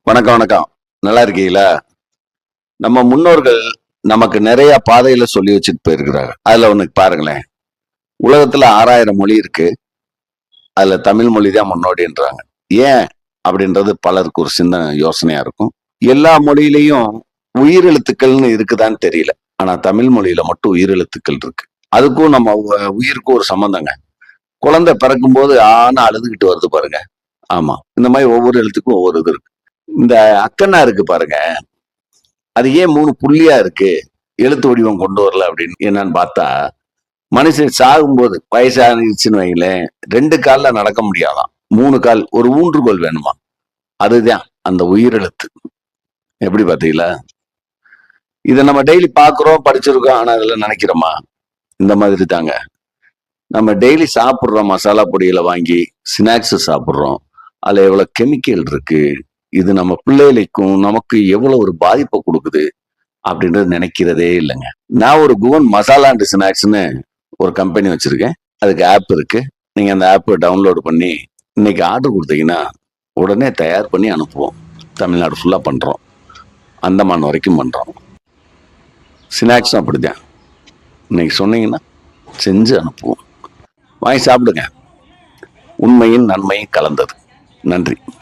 வணக்கம் வணக்கம். நல்லா இருக்கீங்களா? நம்ம முன்னோர்கள் நமக்கு நிறைய பாதையில சொல்லி வச்சுட்டு போயிருக்கிறாங்க. அதுல ஒண்ணு பாருங்களேன். உலகத்துல 6000 மொழி இருக்கு. அதுல தமிழ் மொழி தான் முன்னோடின்றாங்க. ஏன் அப்படின்றது பலருக்கு ஒரு சின்ன யோசனையா இருக்கும். எல்லா மொழியிலையும் உயிரெழுத்துக்கள்னு இருக்குதான்னு தெரியல. ஆனா தமிழ் மொழியில மட்டும் உயிரெழுத்துக்கள் இருக்கு. அதுக்கும் நம்ம உயிருக்கும் ஒரு சம்பந்தங்க. குழந்தை பிறக்கும்போது ஆன்னு அழுதுகிட்டு வருது பாருங்க. ஆமா. இந்த மாதிரி ஒவ்வொரு எழுத்துக்கும் ஒவ்வொரு இது இருக்கு. இந்த அக்கன்னா இருக்கு பாருங்க. அது ஏன் 3 புள்ளியா இருக்கு? எழுத்து வடிவம் கொண்டு வரல அப்படின்னு என்னன்னு பார்த்தா, மனுஷன் சாகும்போது வயசாகிடுச்சுன்னு வைங்களேன், 2 கால்ல நடக்க முடியாதாம். 3 கால், ஒரு ஊன்றுகோல் வேணுமா. அதுதான் அந்த உயிரெழுத்து. எப்படி பார்த்தீங்களா? இத நம்ம டெய்லி பார்க்கிறோம், படிச்சிருக்கோம். ஆனா அதுல நினைக்கிறோமா? இந்த மாதிரி தாங்க. நம்ம டெய்லி சாப்பிடுறோம் மசாலா பொடிகளை வாங்கி, ஸ்நாக்ஸ் சாப்பிடுறோம். அதுல எவ்வளவு கெமிக்கல் இருக்கு. இது நம்ம பிள்ளைகளுக்கும் நமக்கு எவ்வளவு ஒரு பாதிப்பை கொடுக்குது அப்படின்றது நினைக்கிறதே இல்லைங்க. நான் ஒரு குவன் மசாலா அண்ட் ஸ்நாக்ஸ்னு ஒரு கம்பெனி வச்சிருக்கேன். அதுக்கு ஆப் இருக்கு. நீங்க அந்த ஆப்பை டவுன்லோட் பண்ணி இன்னைக்கு ஆர்டர் கொடுத்தீங்கன்னா உடனே தயார் பண்ணி அனுப்புவோம். தமிழ்நாடு ஃபுல்லா பண்றோம். அந்தமான் வரைக்கும் பண்றோம். ஸ்நாக்ஸும் அப்படிதான். இன்னைக்கு சொன்னீங்கன்னா செஞ்சு அனுப்புவோம். வாங்கி சாப்பிடுங்க. உண்மையின் நன்மையும் கலந்தது. நன்றி.